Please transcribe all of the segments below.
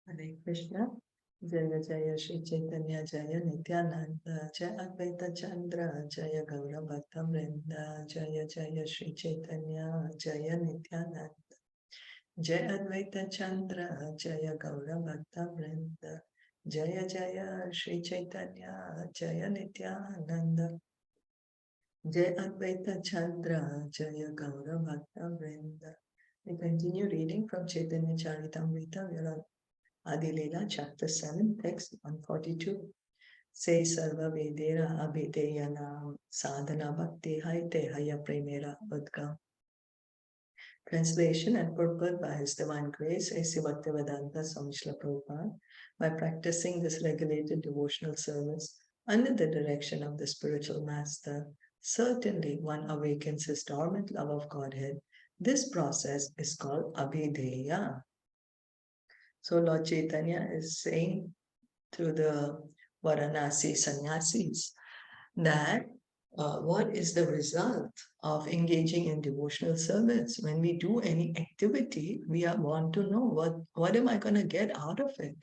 Hare Krishna. Jaya Jaya Shri Caitanya Jaya Nityananda Jaya Advaita Chandra Jaya Gaura Bhakta Vrinda Jaya Jaya Shri Caitanya Jaya Nityananda Jaya Advaita Chandra Jaya Gaura Bhakta Vrinda Jaya Jaya Shri Caitanya Jaya Nityananda Jaya Advaita Chandra Jaya Gaura Bhakta Vrinda. We continue reading from Caitanya Caritamrita. We are on Adi Leela, chapter 7, text 142. Say Sarva Vedera Abhideyanam Sadhana Bhakti Haite Haya Premera Udgam. Translation and purport by His Divine Grace, A.C. Bhaktivedanta Swami Srila Prabhupada. By practicing this regulated devotional service under the direction of the spiritual master, certainly one awakens his dormant love of Godhead. This process is called Abhideya. So Lord Chaitanya is saying to the Varanasi sannyasis that what is the result of engaging in devotional service? When we do any activity, we want to know what am I going to get out of it?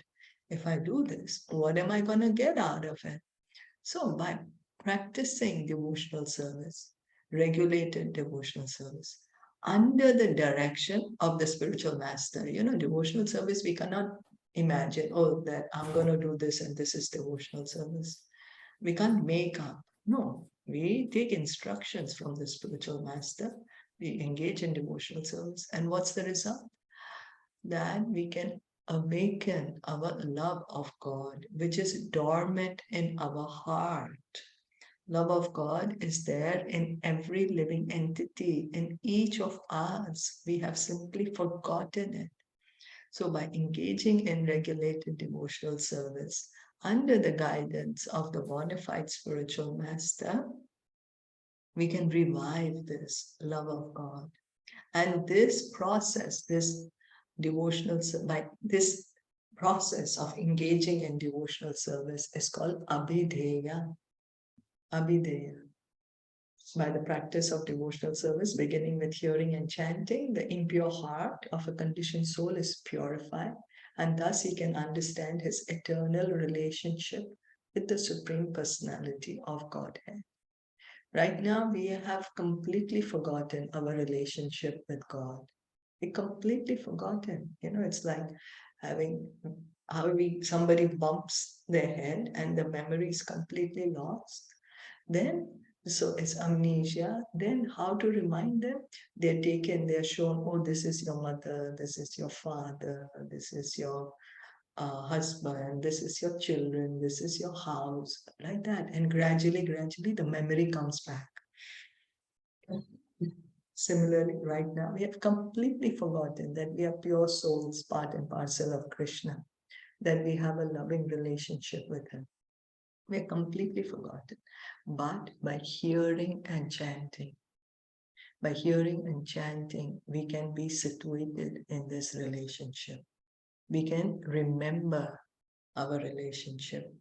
If I do this, what am I going to get out of it? So by practicing devotional service, regulated devotional service, under the direction of the spiritual master, devotional service, we cannot imagine, oh, that I'm going to do this and this is devotional service. We can't make up. No, we take instructions from the spiritual master. We engage in devotional service. And what's the result? That we can awaken our love of God, which is dormant in our heart. Love of God is there in every living entity, in each of us. We have simply forgotten it. So by engaging in regulated devotional service under the guidance of the bona fide spiritual master, we can revive this love of God. And this process, this process of engaging in devotional service is called Abhideya. Abhideya. By the practice of devotional service, beginning with hearing and chanting, the impure heart of a conditioned soul is purified, and thus he can understand his eternal relationship with the Supreme Personality of Godhead. Right now, we have completely forgotten our relationship with God. We completely forgotten. It's like somebody bumps their head and the memory is completely lost. So it's amnesia. Then how to remind them? They're shown, oh, this is your mother, this is your father, this is your husband, this is your children, this is your house, like that. And gradually, the memory comes back. Similarly, right now, we have completely forgotten that we are pure souls, part and parcel of Krishna, that we have a loving relationship with him. We're completely forgotten. But by hearing and chanting, we can be situated in this relationship. We can remember our relationship.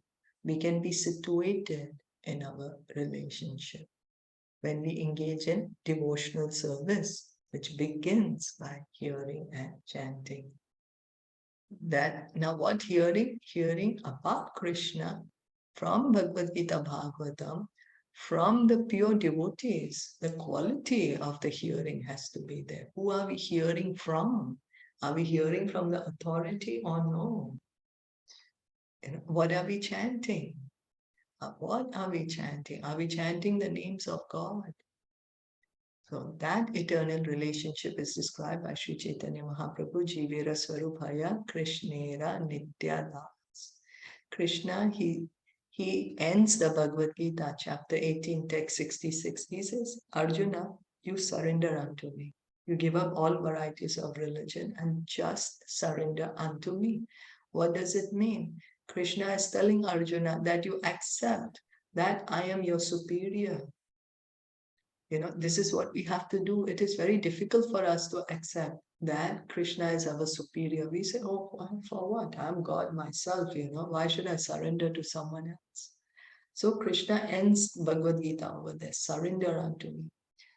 We can be situated in our relationship when we engage in devotional service, which begins by hearing and chanting. Now what hearing? Hearing about Krishna from Bhagavad Gita Bhagavatam, from the pure devotees. The quality of the hearing has to be there. Who are we hearing from? Are we hearing from the authority or no? What are we chanting? What are we chanting? Are we chanting the names of God? So that eternal relationship is described by Sri Chaitanya Mahaprabhu, Jivera Swarupaya Krishnera Nityadas. Krishna, he ends the Bhagavad Gita, chapter 18, text 66. He says, Arjuna, you surrender unto me. You give up all varieties of religion and just surrender unto me. What does it mean? Krishna is telling Arjuna that you accept that I am your superior. This is what we have to do. It is very difficult for us to accept that Krishna is our superior. We say, oh, for what? I'm God myself, Why should I surrender to someone else? So Krishna ends Bhagavad Gita over there, surrender unto me.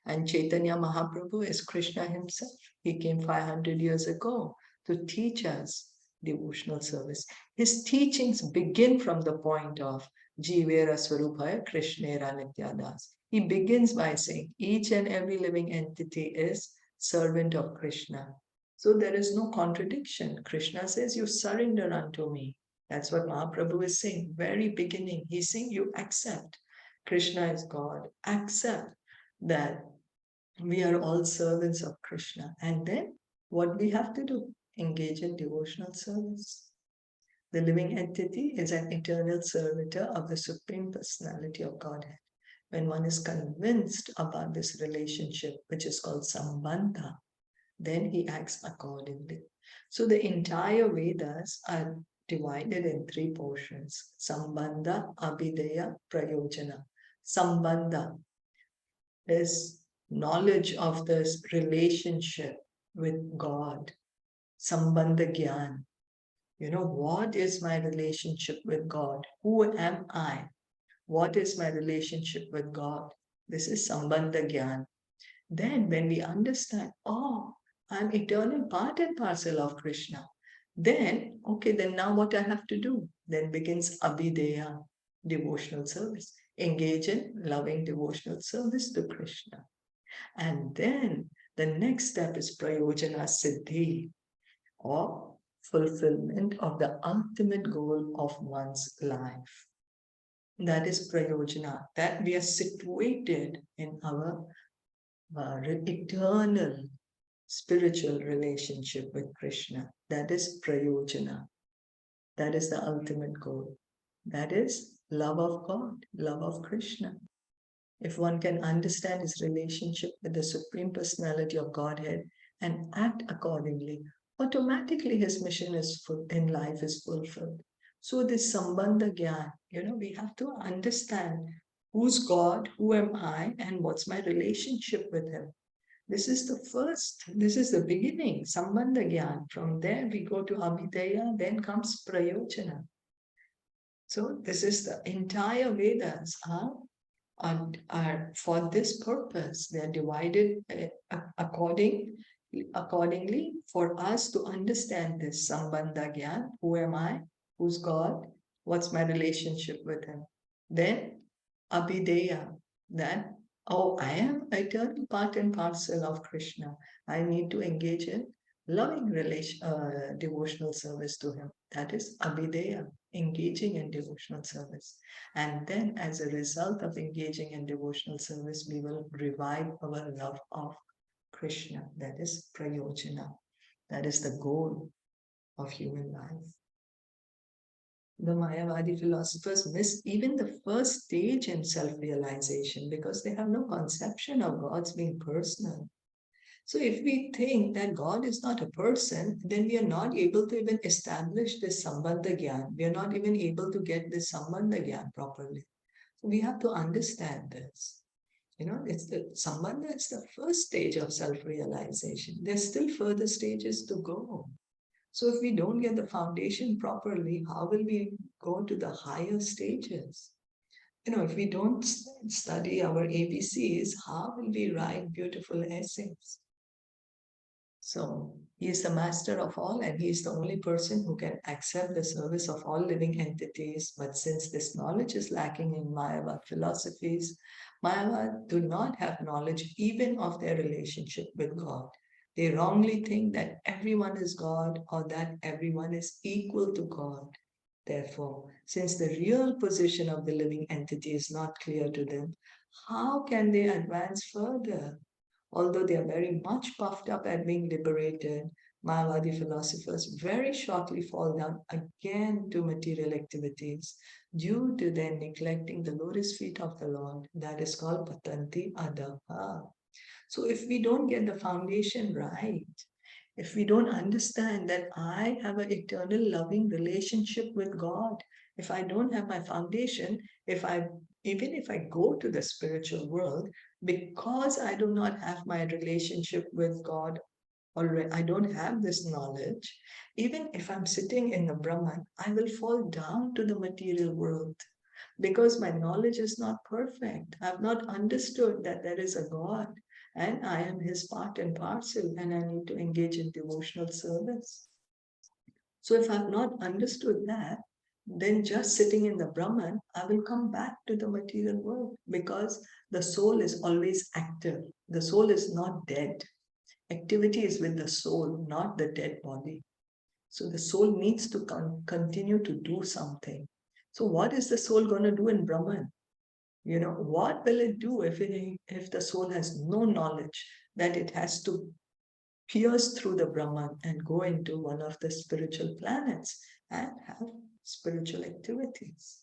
And Caitanya Mahaprabhu is Krishna himself. He came 500 years ago to teach us devotional service. His teachings begin from the point of Jivera Swarupaya Krishnera Nityadas. He begins by saying each and every living entity is servant of Krishna. So there is no contradiction. Krishna says, you surrender unto me. That's what Mahaprabhu is saying. Very beginning, he's saying you accept. Krishna is God. Accept that we are all servants of Krishna. And then what we have to do? Engage in devotional service. The living entity is an eternal servitor of the Supreme Personality of Godhead. When one is convinced about this relationship, which is called Sambandha, then he acts accordingly. So the entire Vedas are divided in three portions: Sambandha, Abhideya, Prayojana. Sambandha is knowledge of this relationship with God. Sambandha Gyan. What is my relationship with God? Who am I? What is my relationship with God? This is Sambandha Gyan. Then when we understand, oh, I'm eternal part and parcel of Krishna, then, okay, then now what I have to do? Then begins Abhideya, devotional service. Engage in loving devotional service to Krishna. And then the next step is Prayojana Siddhi, or fulfillment of the ultimate goal of one's life. That is Prayojana, that we are situated in our eternal spiritual relationship with Krishna. That is Prayojana. That is the ultimate goal. That is love of God, love of Krishna. If one can understand his relationship with the Supreme Personality of Godhead and act accordingly, automatically his mission in life is fulfilled. So this Sambandha Gyan, we have to understand who's God, who am I, and what's my relationship with him. This is the beginning, Sambandha Gyan. From there we go to Abhideya, then comes Prayojana. So this is the entire Vedas are for this purpose. They are divided accordingly for us to understand this Sambandha Gyan. Who am I? Who's God? What's my relationship with him? Then Abhideya, that, oh, I am eternal part and parcel of Krishna. I need to engage in loving devotional service to him. That is Abhideya, engaging in devotional service. And then as a result of engaging in devotional service, we will revive our love of Krishna. That is Prayojana. That is the goal of human life. The Mayavadi philosophers miss even the first stage in self-realization because they have no conception of God's being personal. So if we think that God is not a person, then we are not able to even establish this Sambandha Gyan. We are not even able to get this Sambandha Gyan properly. So we have to understand this. It's the Sambandha is the first stage of self-realization. There's still further stages to go. So if we don't get the foundation properly, how will we go to the higher stages? If we don't study our ABCs, how will we write beautiful essays? So he is the master of all, and he is the only person who can accept the service of all living entities. But since this knowledge is lacking in Mayavad philosophies, Mayavad do not have knowledge even of their relationship with God. They wrongly think that everyone is God or that everyone is equal to God. Therefore, since the real position of the living entity is not clear to them, how can they advance further? Although they are very much puffed up at being liberated, Mayavadi philosophers very shortly fall down again to material activities due to their neglecting the lotus feet of the Lord. That is called patanti adaha. So if we don't get the foundation right, if we don't understand that I have an eternal loving relationship with God, if I don't have my foundation, even if I go to the spiritual world, because I do not have my relationship with God already, I don't have this knowledge, even if I'm sitting in the Brahman, I will fall down to the material world because my knowledge is not perfect. I've not understood that there is a God and I am his part and parcel and I need to engage in devotional service. So if I've not understood that, then just sitting in the Brahman, I will come back to the material world, because the soul is always active. The soul is not dead. Activity is with the soul, not the dead body. So the soul needs to continue to do something. So what is the soul going to do in Brahman? What will it do if the soul has no knowledge that it has to pierce through the Brahman and go into one of the spiritual planets and have spiritual activities?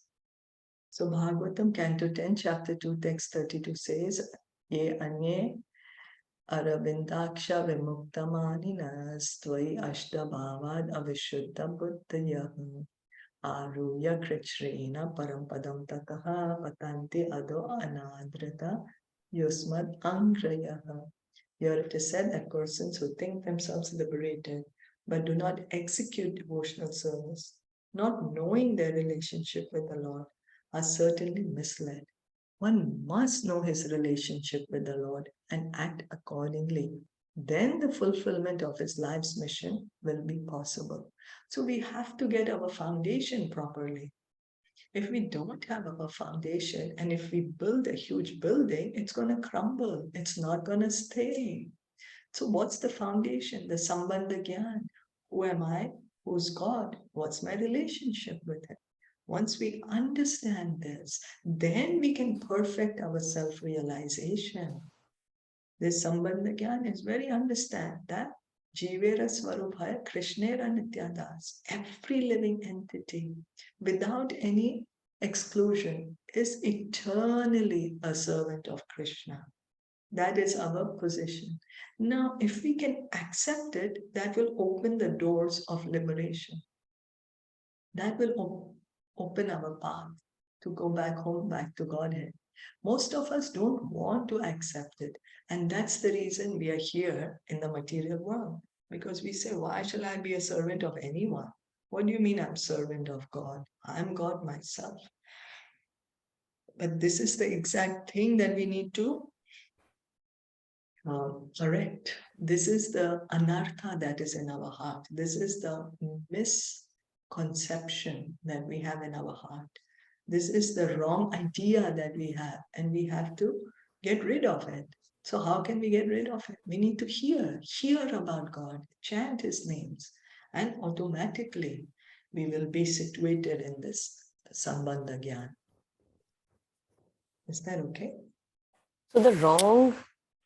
So Bhagavatam, Canto 10, Chapter 2, Text 32 says, Ye anye aravindaksha vimuktamaninas tvai ashdabhavad avishuddha buddhayah aruya krichrena parampadam tataha patanti ado anadrita yusmad angrayaha. Here it is said that persons who think themselves liberated but do not execute devotional service, not knowing their relationship with the Lord, are certainly misled. One must know his relationship with the Lord and act accordingly. Then the fulfillment of his life's mission will be possible. So we have to get our foundation properly. If we don't have our foundation, and if we build a huge building, it's going to crumble. It's not going to stay. So what's the foundation? The Sambandha Gyan. Who am I? Who's God? What's my relationship with him? Once we understand this, then we can perfect our self-realization. This Sambandha Gyan is very understand that Jivera Swarubhaya Krishnera Nityadas. Every living entity, without any exclusion, is eternally a servant of Krishna. That is our position. Now, if we can accept it, that will open the doors of liberation. That will open our path to go back home, back to Godhead. Most of us don't want to accept it. And that's the reason we are here in the material world. Because we say, why shall I be a servant of anyone? What do you mean I'm servant of God? I'm God myself. But this is the exact thing that we need to correct. This is the anartha that is in our heart. This is the misconception that we have in our heart. This is the wrong idea that we have, and we have to get rid of it. So how can we get rid of it? We need to hear about God, chant his names, and automatically we will be situated in this Sambandha Gyan. Is that okay? So the wrong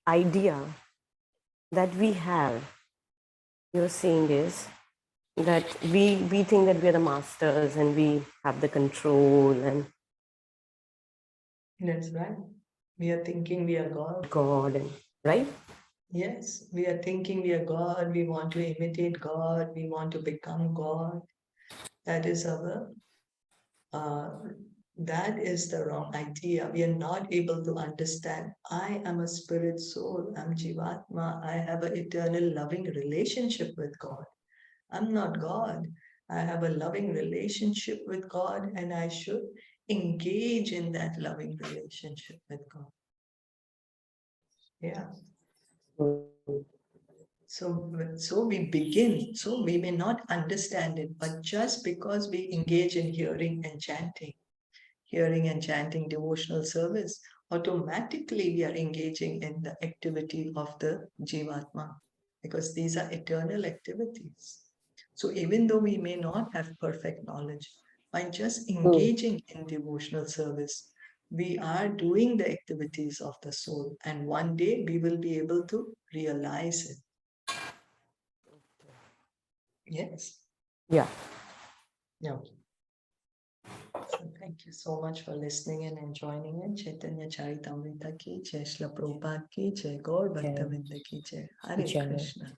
idea that we have, you're saying, is that we think that we are the masters and we have the control, and that's right. We are thinking we are God, and right? Yes, we are thinking we are God. We want to imitate God. We want to become God. That is our that is the wrong idea. We are not able to understand. I am a spirit soul. I'm Jivatma. I have an eternal loving relationship with God. I'm not God. I have a loving relationship with God, and I should engage in that loving relationship with God. Yeah. So we begin. So we may not understand it, but just because we engage in hearing and chanting devotional service, automatically we are engaging in the activity of the Jivatma, because these are eternal activities. So even though we may not have perfect knowledge, by just engaging in devotional service, we are doing the activities of the soul, and one day we will be able to realize it. Yes. Yeah. No. So thank you so much for listening and enjoying it. Caitanya Caritamrita ki jai, Shilpa Prabhupada ki jai, Gaur Bhakta Vrinda ki jai. Hare Krishna.